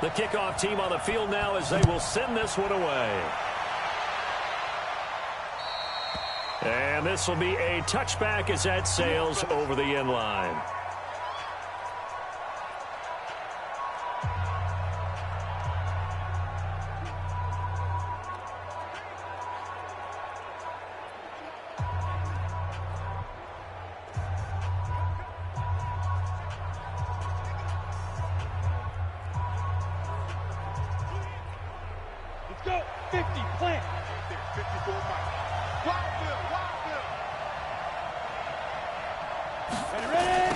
The kickoff team on the field now as they will send this one away. And this will be a touchback as that sails over the end line. Let's go. 50, plant. 54 miles. Ready?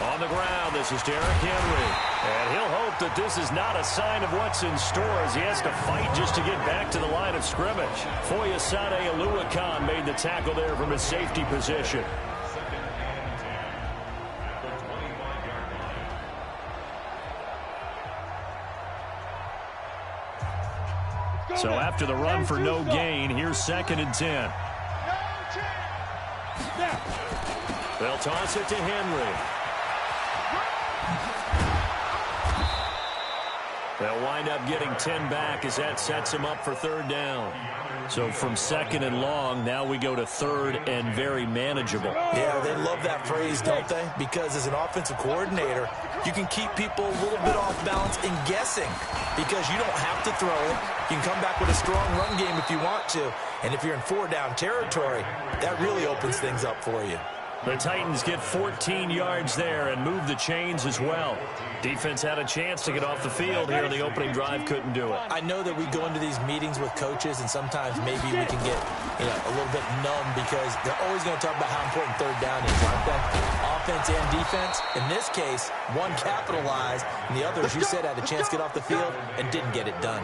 On the ground, this is Derrick Henry. And he'll hope that this is not a sign of what's in store as he has to fight just to get back to the line of scrimmage. Foyesade Oluwakan made the tackle there from his safety position. So after the run for no gain, here's 2nd and 10. They'll toss it to Henry. They'll wind up getting 10 back as that sets him up for 3rd down. So from 2nd and long, now we go to 3rd and very manageable. Yeah, they love that phrase, don't they? Because as an offensive coordinator, you can keep people a little bit off balance and guessing because you don't have to throw it. You can come back with a strong run game if you want to. And if you're in 4-down territory, that really opens things up for you. The Titans get 14 yards there and move the chains as well. Defense had a chance to get off the field here in the opening drive, couldn't do it. I know that we go into these meetings with coaches and sometimes maybe we can get a little bit numb because they're always going to talk about how important 3rd down is, aren't they? Offense and defense. In this case, one capitalized and the other, as you said, had a chance to get off the field and didn't get it done.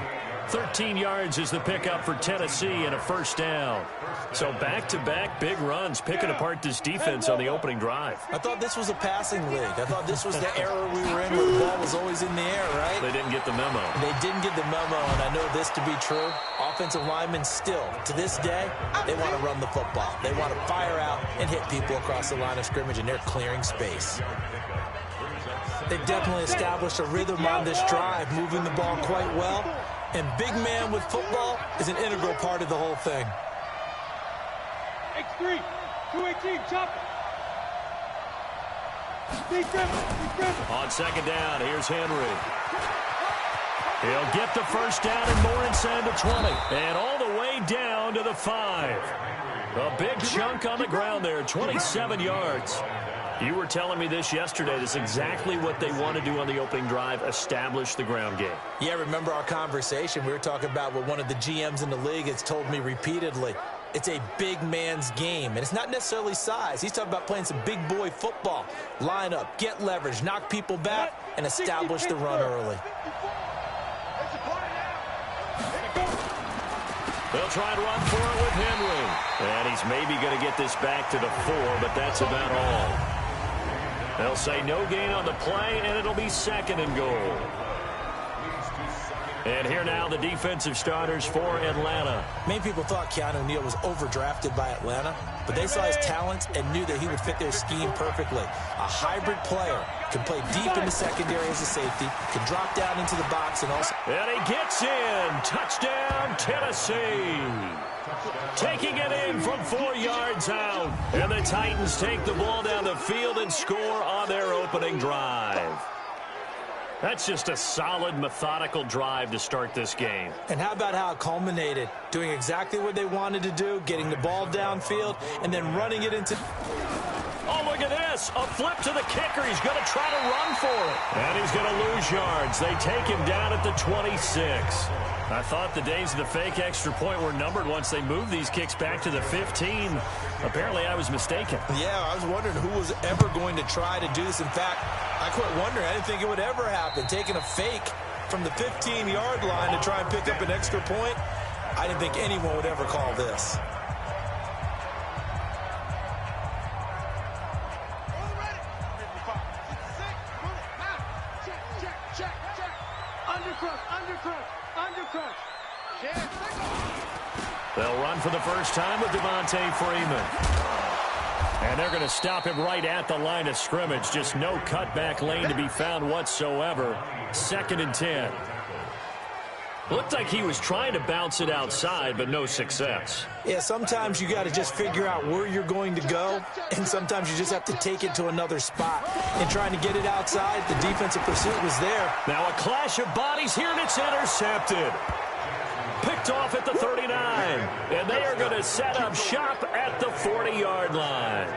13 yards is the pickup for Tennessee and a 1st down. So back-to-back big runs picking apart this defense on the opening drive. I thought this was a passing league. I thought this was the era we were in where the ball was always in the air, right? They didn't get the memo. They didn't get the memo, and I know this to be true. Offensive linemen still, to this day, they want to run the football. They want to fire out and hit people across the line of scrimmage, and they're clearing space. They've definitely established a rhythm on this drive, moving the ball quite well. And big man with football is an integral part of the whole thing. X3, 218, chop it. On 2nd down, here's Henry. He'll get the 1st down and more inside the 20. And all the way down to the 5. A big chunk on the ground there, 27 yards. You were telling me this yesterday. This is exactly what they want to do on the opening drive, establish the ground game. Yeah, remember our conversation? We were talking about what one of the GMs in the league has told me repeatedly. It's a big man's game, and it's not necessarily size. He's talking about playing some big boy football. Line up, get leverage, knock people back, and establish the run early. They'll try and run for it with Henry. And he's maybe going to get this back to the 4, but that's about all. They'll say no gain on the play, and it'll be 2nd and goal. And here now the defensive starters for Atlanta. Many people thought Keanu Neal was overdrafted by Atlanta, but they saw his talents and knew that he would fit their scheme perfectly. A hybrid player, can play deep in the secondary as a safety, can drop down into the box and also... And he gets in. Touchdown, Tennessee. Taking it in from 4 yards out. And the Titans take the ball down the field and score on their opening drive. That's just a solid, methodical drive to start this game. And how about how it culminated? Doing exactly what they wanted to do, getting the ball downfield, and then running it into... Oh, look at this. A flip to the kicker. He's going to try to run for it. And he's going to lose yards. They take him down at the 26. I thought the days of the fake extra point were numbered once they moved these kicks back to the 15. Apparently, I was mistaken. Yeah, I was wondering who was ever going to try to do this. In fact, I quit wondering. I didn't think it would ever happen. Taking a fake from the 15-yard line to try and pick up an extra point, I didn't think anyone would ever call this. They'll run for the first time with Devontae Freeman. And they're going to stop him right at the line of scrimmage. Just no cutback lane to be found whatsoever. 2nd and 10. Looked like he was trying to bounce it outside, but no success. Yeah, sometimes you got to just figure out where you're going to go, and sometimes you just have to take it to another spot. And trying to get it outside, the defensive pursuit was there. Now a clash of bodies here, and it's intercepted. Picked off at the 39, and they are going to set up shop at the 40-yard line.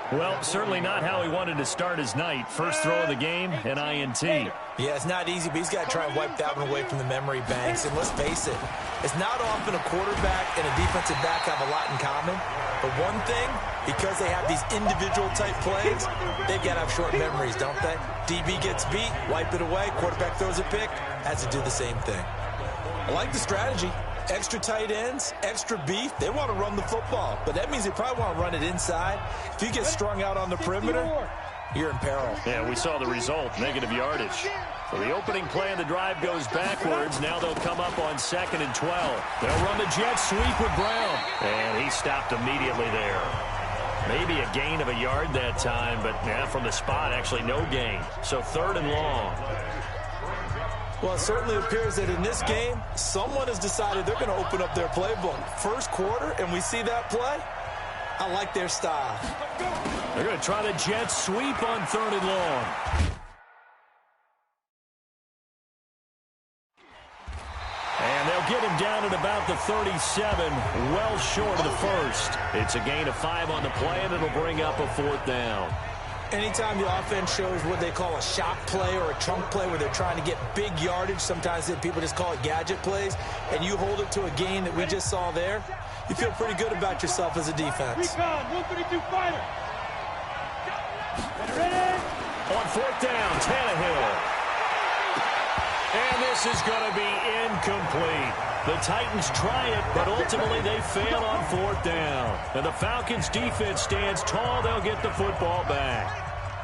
Well, certainly not how he wanted to start his night. First throw of the game, an INT. Yeah, it's not easy, but he's got to try and wipe that one away from the memory banks. And let's face it, it's not often a quarterback and a defensive back have a lot in common. But one thing, because they have these individual type plays, they've got to have short memories, don't they? DB gets beat, wipe it away, quarterback throws a pick, has to do the same thing. I like the strategy. Extra tight ends, extra beef. They want to run the football, but that means they probably want to run it inside. If you get strung out on the perimeter, you're in peril. Yeah, we saw the result, negative yardage. So the opening play of the drive goes backwards. Now they'll come up on 2nd and 12. They'll run the jet sweep with Brown. And he stopped immediately there. Maybe a gain of a yard that time, but from the spot, actually no gain. So 3rd and long. Well, it certainly appears that in this game, someone has decided they're going to open up their playbook. First quarter, and we see that play. I like their style. They're going to try the jet sweep on 3rd and long. And they'll get him down at about the 37, well short of the first. It's a gain of 5 on the play, and it'll bring up a 4th down. Anytime the offense shows what they call a shot play or a chunk play where they're trying to get big yardage, sometimes people just call it gadget plays, and you hold it to a gain that we just saw there, you feel pretty good about yourself as a defense. Recon, 132 fighter. Ready? On 4th down, Tannehill. And this is going to be incomplete. The Titans try it, but ultimately they fail on 4th down. And the Falcons' defense stands tall. They'll get the football back.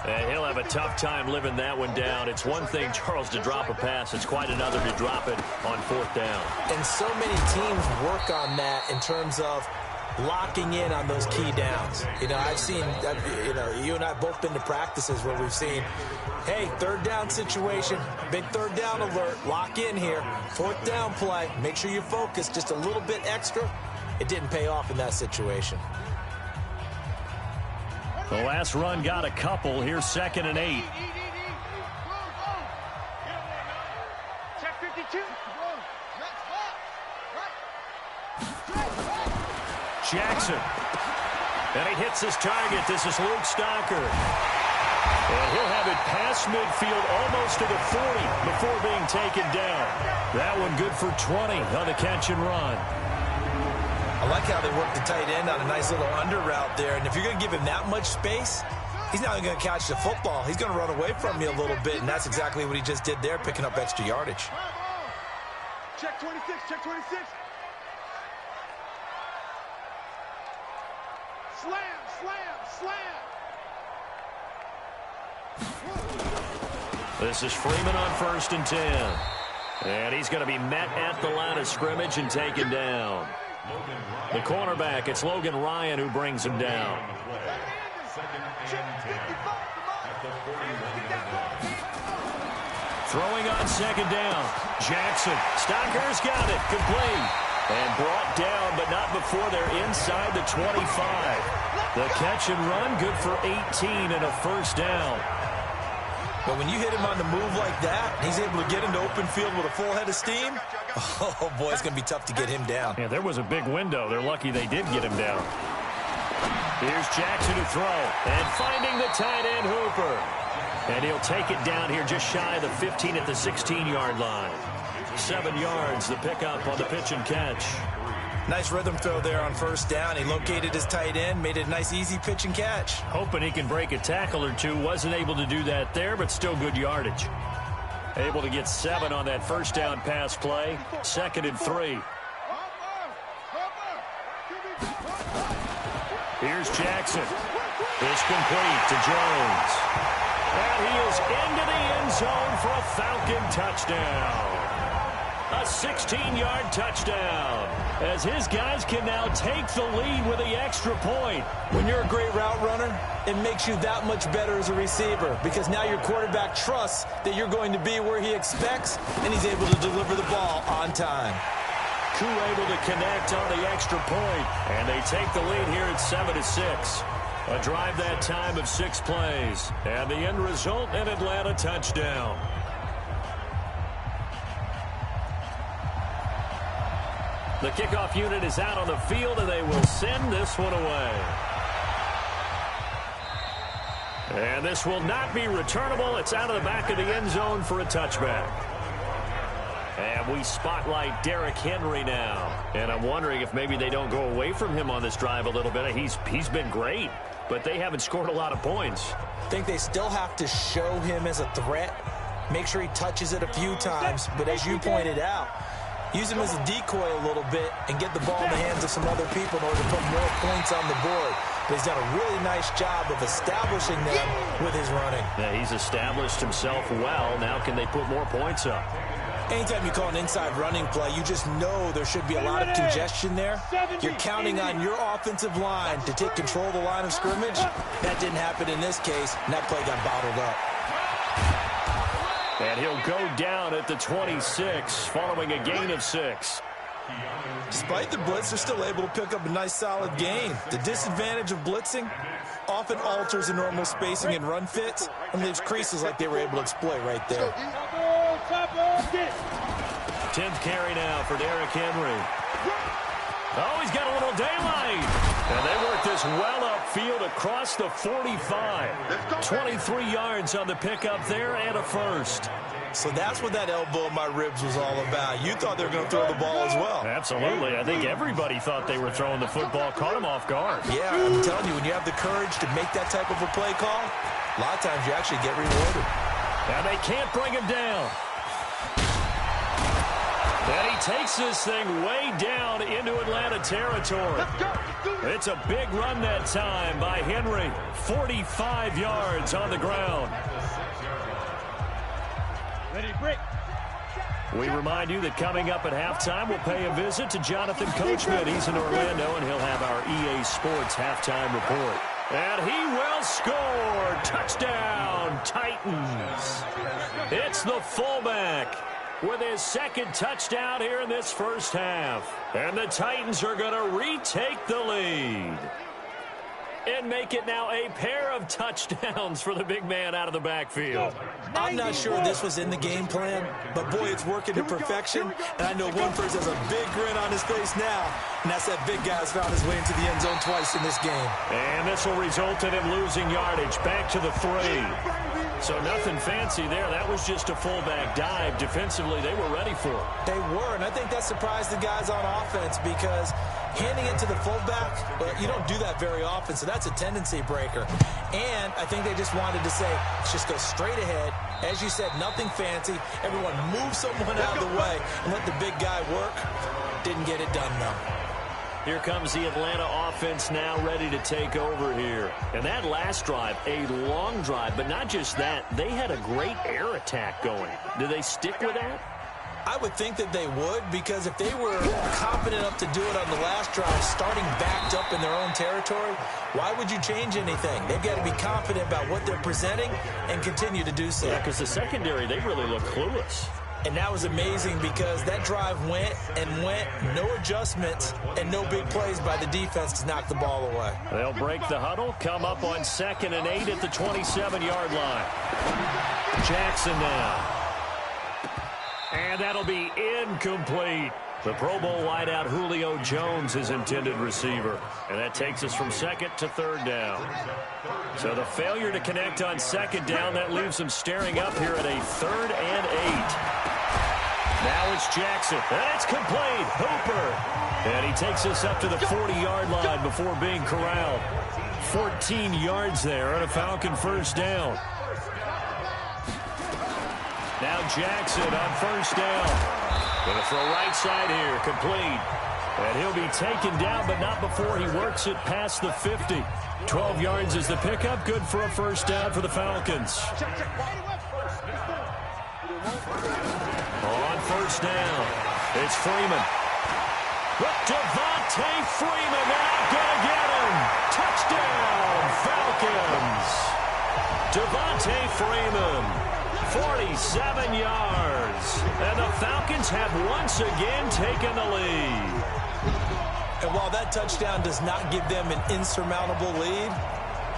And he'll have a tough time living that one down. It's one thing, Charles, to drop a pass. It's quite another to drop it on 4th down. And so many teams work on that in terms of locking in on those key downs. You know, I've seen, you and I have both been to practices where we've seen, hey, 3rd down situation, big 3rd down alert, lock in here, 4th down play, make sure you focus just a little bit extra. It didn't pay off in that situation. The last run got a couple. Here's 2nd and 8. Check 52. Jackson. And he hits his target. This is Luke Stocker. And he'll have it past midfield almost to the 40 before being taken down. That one good for 20 on the catch and run. I like how they work the tight end on a nice little under route there. And if you're going to give him that much space, he's not going to catch the football. He's going to run away from you a little bit, and that's exactly what he just did there, picking up extra yardage. Check 26, check 26. Slam, slam, slam. This is Freeman on 1st and 10. And he's going to be met at the line of scrimmage and taken down. The cornerback, it's Logan Ryan who brings him down. Throwing on 2nd down. Jackson. Stocker's got it. Complete. And brought down, but not before they're inside the 25. The catch and run, good for 18 and a 1st down. But when you hit him on the move like that, he's able to get into open field with a full head of steam, oh, boy, it's going to be tough to get him down. Yeah, there was a big window. They're lucky they did get him down. Here's Jackson to throw. And finding the tight end, Hooper. And he'll take it down here just shy of the 15 at the 16-yard line. 7 yards, the pickup on the pitch and catch. Nice rhythm throw there on 1st down. He located his tight end, made it a nice, easy pitch and catch. Hoping he can break a tackle or two. Wasn't able to do that there, but still good yardage. Able to get 7 on that 1st down pass play. 2nd and 3. Here's Jackson. It's complete to Jones. And he is into the end zone for a Falcon touchdown. A 16-yard touchdown. as his guys can now take the lead with the extra point. When you're a great route runner, it makes you that much better as a receiver because now your quarterback trusts that you're going to be where he expects, and he's able to deliver the ball on time. Koo able to connect on the extra point, and they take the lead here at 7-6. A drive that time of 6 plays, and the end result, an Atlanta touchdown. The kickoff unit is out on the field, and they will send this one away. And this will not be returnable. It's out of the back of the end zone for a touchback. And we spotlight Derrick Henry now. And I'm wondering if maybe they don't go away from him on this drive a little bit. He's been great, but they haven't scored a lot of points. I think they still have to show him as a threat. Make sure he touches it a few times. But as you pointed out, use him as a decoy a little bit and get the ball in the hands of some other people in order to put more points on the board. But he's done a really nice job of establishing them with his running. Yeah, he's established himself well. Now can they put more points up? Anytime you call an inside running play, you just know there should be a lot of congestion there. You're counting on your offensive line to take control of the line of scrimmage. That didn't happen in this case, and that play got bottled up. And he'll go down at the 26 following a gain of 6. Despite the blitz, they're still able to pick up a nice solid gain. The disadvantage of blitzing often alters the normal spacing and run fits and leaves creases like they were able to exploit right there. 10th carry now for Derrick Henry. Oh, he's got a little daylight. And they work this well upfield across the 45. 23 yards on the pickup there and a first. So that's what that elbow in my ribs was all about. You thought they were going to throw the ball as well. Absolutely. I think everybody thought they were throwing the football. Caught him off guard. Yeah, I'm telling you, when you have the courage to make that type of a play call, a lot of times you actually get rewarded. And they can't bring him down. And he takes this thing way down into Atlanta territory. It's a big run that time by Henry. 45 yards on the ground. Ready, break. We remind you that coming up at halftime, we'll pay a visit to Jonathan Coachman. He's in Orlando, and he'll have our EA Sports halftime report. And he will score. Touchdown, Titans. It's the fullback with his second touchdown here in this first half. And the Titans are going to retake the lead and make it now a pair of touchdowns for the big man out of the backfield. I'm not sure this was in the game plan, but boy, it's working to perfection. And I know one person has a big grin on his face now, and that's that big guy's found his way into the end zone twice in this game. And this will result in him losing yardage back to the 3. So nothing fancy there. That was just a fullback dive. Defensively, they were ready for it. They were, and I think that surprised the guys on offense because handing it to the fullback, well, you don't do that very often, so that's a tendency breaker. And I think they just wanted to say, let's just go straight ahead. As you said, nothing fancy. Everyone move someone out of the way and let the big guy work. Didn't get it done, though. Here comes the Atlanta offense now ready to take over here. And that last drive, a long drive, but not just that. They had a great air attack going. Do they stick with that? I would think that they would, because if they were confident enough to do it on the last drive, starting backed up in their own territory, why would you change anything? They've got to be confident about what they're presenting and continue to do so. Yeah, because the secondary, they really look clueless. And that was amazing because that drive went and went, no adjustments, and no big plays by the defense to knock the ball away. They'll break the huddle, come up on 2nd and 8 at the 27-yard line. Jackson now. And that'll be incomplete. The Pro Bowl wideout Julio Jones is intended receiver. And that takes us from 2nd to 3rd down. So the failure to connect on 2nd down, that leaves them staring up here at a 3rd and 8. Now it's Jackson. And it's complete. Hooper. And he takes us up to the 40-yard line before being corralled. 14 yards there on a Falcon first down. Now Jackson on 1st down. Going to throw right side here, complete. And he'll be taken down, but not before he works it past the 50. 12 yards is the pickup, good for a first down for the Falcons. On 1st down, it's Freeman. With Devontae Freeman now going to get him. Touchdown, Falcons. Devontae Freeman, 47 yards. And the Falcons have once again taken the lead. And while that touchdown does not give them an insurmountable lead,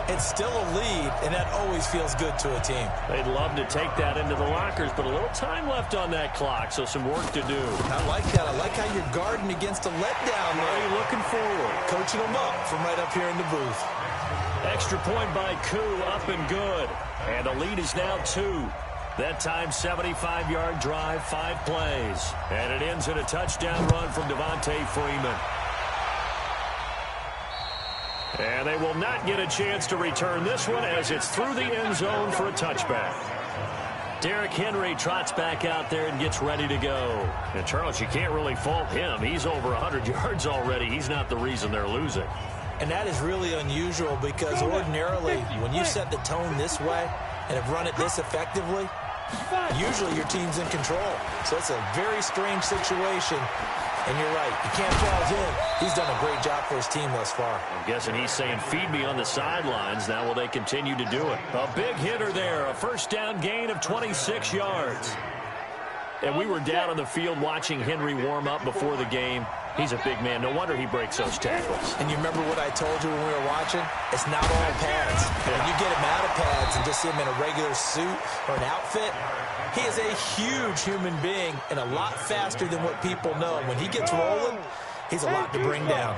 it's still a lead, and that always feels good to a team. They'd love to take that into the lockers, but a little time left on that clock, so some work to do. I like that. I like how you're guarding against a letdown. How are you looking forward? Coaching them up from right up here in the booth. Extra point by Koo, up and good. And the lead is now 2. That time, 75-yard drive, 5 plays. And it ends in a touchdown run from Devontae Freeman. And they will not get a chance to return this one as it's through the end zone for a touchback. Derrick Henry trots back out there and gets ready to go. And, Charles, you can't really fault him. He's over 100 yards already. He's not the reason they're losing. And that is really unusual because ordinarily when you set the tone this way and have run it this effectively, usually your team's in control. So it's a very strange situation. And you're right. You can't fault him. He's done a great job for his team thus far. I'm guessing he's saying, feed me on the sidelines. Now will they continue to do it? A big hitter there. A first down gain of 26 yards. And we were down on the field watching Henry warm up before the game. He's a big man. No wonder he breaks those tackles. And you remember what I told you when we were watching? It's not all pads. When you get him out of pads and just see him in a regular suit or an outfit, he is a huge human being and a lot faster than what people know. When he gets rolling, he's a lot to bring down.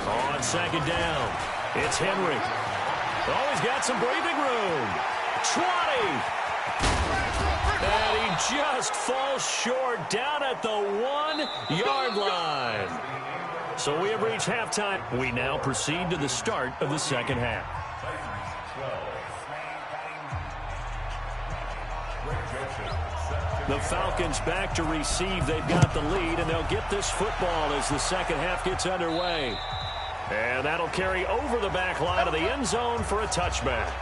On second down, it's Henry. Oh, he's got some breathing room. 20. And he just falls short down at the 1-yard line. So we have reached halftime. We now proceed to the start of the second half. The Falcons back to receive. They've got the lead, and they'll get this football as the second half gets underway. And that'll carry over the back line of the end zone for a touchback.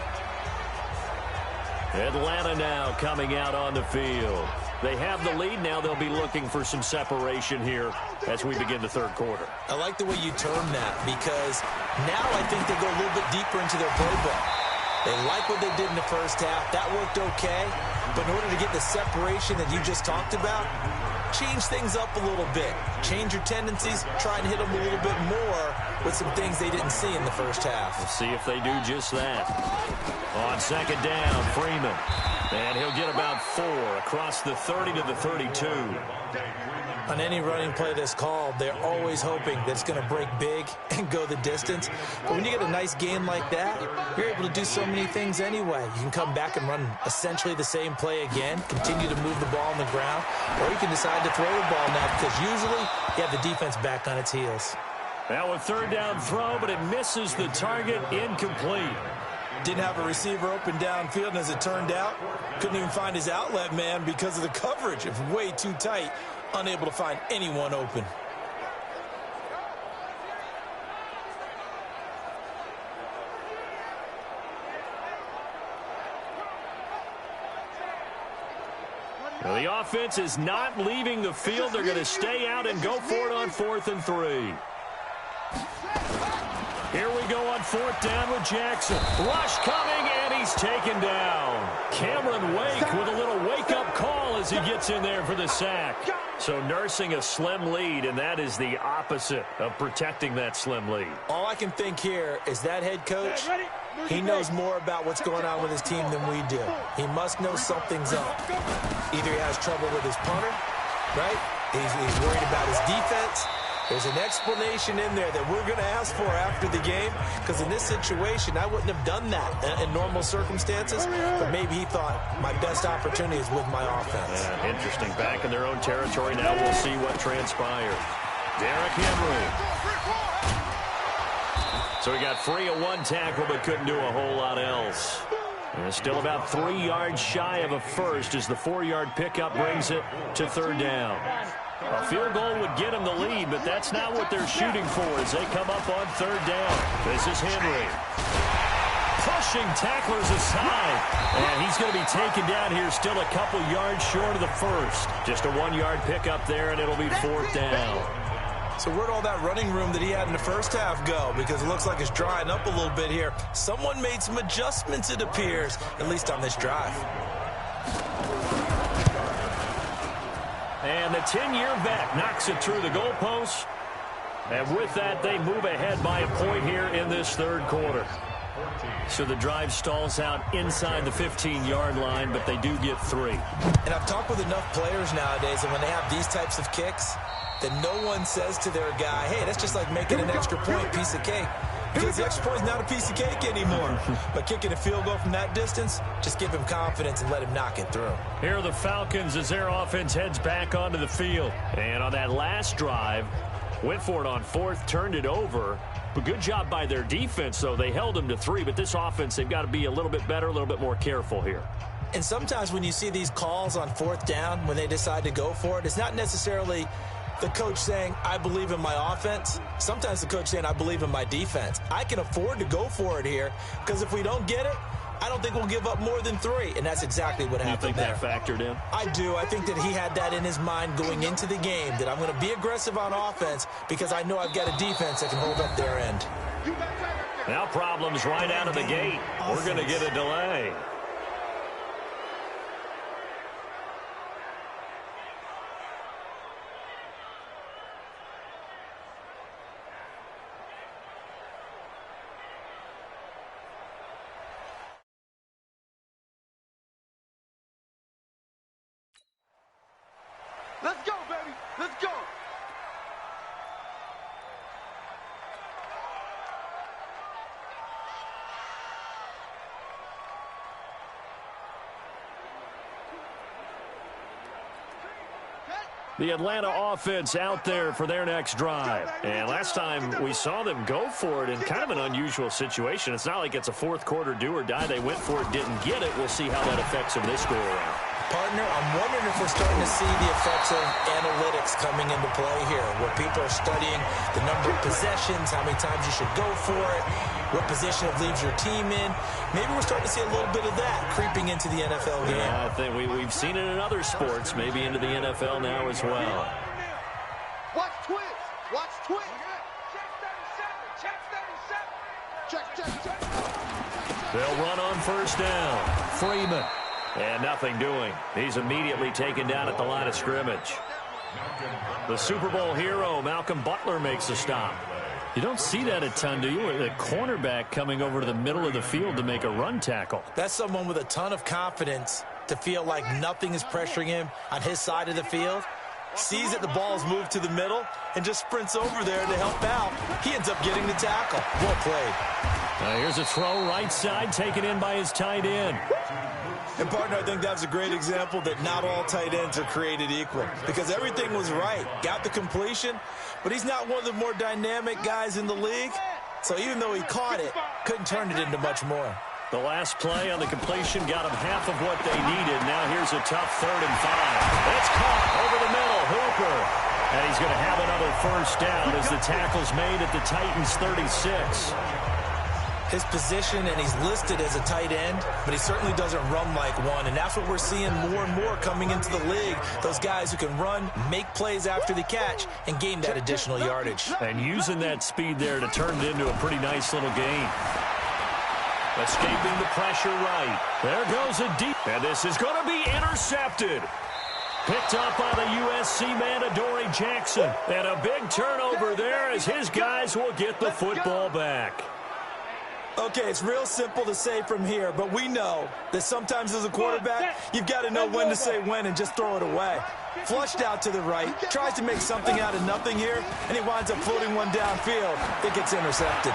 Atlanta now coming out on the field. They have the lead. Now they'll be looking for some separation here as we begin the third quarter. I like the way you term that because now I think they go a little bit deeper into their playbook. They like what they did in the first half. That worked okay. But in order to get the separation that you just talked about, change things up a little bit. Change your tendencies. Try and hit them a little bit more with some things they didn't see in the first half. We'll see if they do just that. On second down, Freeman. And he'll get about 4 across the 30 to the 32. On any running play that's called, they're always hoping that it's going to break big and go the distance. But when you get a nice game like that, you're able to do so many things anyway. You can come back and run essentially the same play again, continue to move the ball on the ground, or you can decide to throw the ball now because usually you have the defense back on its heels. Now a third down throw, but it misses the target, incomplete. Didn't have a receiver open downfield, and as it turned out, couldn't even find his outlet man because of the coverage. It's way too tight, unable to find anyone open. Now the offense is not leaving the field. They're going to stay out and go for it on 4th and 3. Here we go on 4th down with Jackson. Rush coming, and he's taken down. Cameron Wake with a little wake-up call as he gets in there for the sack. So nursing a slim lead, and that is the opposite of protecting that slim lead. All I can think here is that head coach, he knows more about what's going on with his team than we do. He must know something's up. Either he has trouble with his punter, right? He's worried about his defense. There's an explanation in there that we're going to ask for after the game, because in this situation, I wouldn't have done that in normal circumstances, but maybe he thought my best opportunity is with my offense. Yeah, interesting. Back in their own territory. Now we'll see what transpires. Derrick Henry. So he got free of one tackle, but couldn't do a whole lot else. And still about 3 yards shy of a first as the 4-yard pickup brings it to third down. A field goal would get them the lead, but that's not what they're shooting for as they come up on third down. This is Henry. pushing tacklers aside. And he's going to be taken down here, still a couple yards short of the first. Just a 1-yard pickup there, and it'll be 4th down. So where'd all that running room that he had in the first half go? Because it looks like it's drying up a little bit here. Someone made some adjustments, it appears, at least on this drive. And the 10-year vet knocks it through the goalpost. And with that, they move ahead by a point here in this third quarter. So the drive stalls out inside the 15-yard line, but they do get 3. And I've talked with enough players nowadays, and when they have these types of kicks, that no one says to their guy, hey, that's just like making an extra point, piece of cake. Because the extra point is not a piece of cake anymore. But kicking a field goal from that distance, just give him confidence and let him knock it through. Here are the Falcons as their offense heads back onto the field. And on that last drive, went for it on 4th, turned it over. But good job by their defense, though. They held them to 3, but this offense, they've got to be a little bit better, a little bit more careful here. And sometimes when you see these calls on 4th down, when they decide to go for it, it's not necessarily the coach saying, I believe in my offense. Sometimes the coach saying, I believe in my defense. I can afford to go for it here, because if we don't get it, I don't think we'll give up more than 3, and that's exactly what happened there. You think that factored in? I do. I think that he had that in his mind going into the game, that I'm going to be aggressive on offense because I know I've got a defense that can hold up their end. Now problems right out of the gate. We're going to get a delay. Let's go, baby. Let's go. The Atlanta offense out there for their next drive. And last time we saw them go for it in kind of an unusual situation. It's not like it's a fourth quarter do or die. They went for it, didn't get it. We'll see how that affects them this go around. Partner, I'm wondering if we're starting to see the effects of analytics coming into play here, where people are studying the number of possessions, how many times you should go for it, what position it leaves your team in. Maybe we're starting to see a little bit of that creeping into the NFL game. Yeah, I think we've seen it in other sports, maybe into the NFL now as well. Watch twist. Watch twist. Check 37. Check 37. Check. They'll run on first down. Freeman. And nothing doing. He's immediately taken down at the line of scrimmage. The Super Bowl hero, Malcolm Butler, makes a stop. You don't see that a ton, do you? A cornerback coming over to the middle of the field to make a run tackle. That's someone with a ton of confidence to feel like nothing is pressuring him on his side of the field. Sees that the ball's moved to the middle and just sprints over there to help out. He ends up getting the tackle. Well played. Here's a throw right side taken in by his tight end. And, partner, I think that was a great example that not all tight ends are created equal, because everything was right. Got the completion, but he's not one of the more dynamic guys in the league. So even though he caught it, couldn't turn it into much more. The last play on the completion got him half of what they needed. Now here's a tough 3rd and 5. It's caught over the middle. Hooper. And he's going to have another first down as the tackle's made at the Titans' 36. His position, and he's listed as a tight end, but he certainly doesn't run like one, and that's what we're seeing more and more coming into the league. Those guys who can run, make plays after the catch, and gain that additional yardage. And using that speed there to turn it into a pretty nice little gain. Escaping the pressure right. There goes a deep, and this is going to be intercepted. Picked up by the USC man, Adoree Jackson. And a big turnover there as his guys will get the football back. Okay, it's real simple to say from here, but we know that sometimes as a quarterback, you've got to know when to say when and just throw it away. Flushed out to the right, tries to make something out of nothing here, and he winds up floating one downfield. It gets intercepted.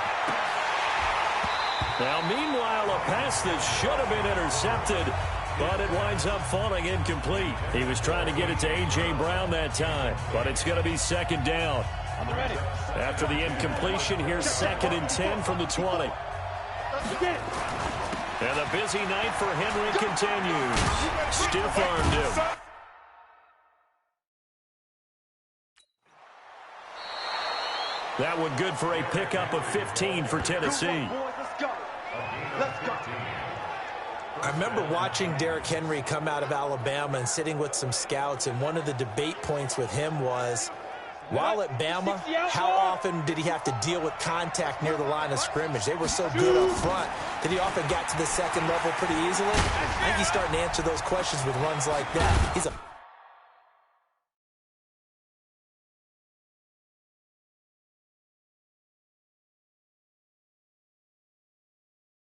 Now, meanwhile, a pass that should have been intercepted, but it winds up falling incomplete. He was trying to get it to A.J. Brown that time, but it's going to be 2nd down. After the incompletion, here's 2nd and 10 from the 20. And the busy night for Henry continues. Stiff-armed him. That one good for a pickup of 15 for Tennessee. Let's go. Let's I remember watching Derrick Henry come out of Alabama and sitting with some scouts, and one of the debate points with him was, while at Bama, how often did he have to deal with contact near the line of scrimmage? They were so good up front that he often got to the second level pretty easily. I think he's starting to answer those questions with runs like that. He's a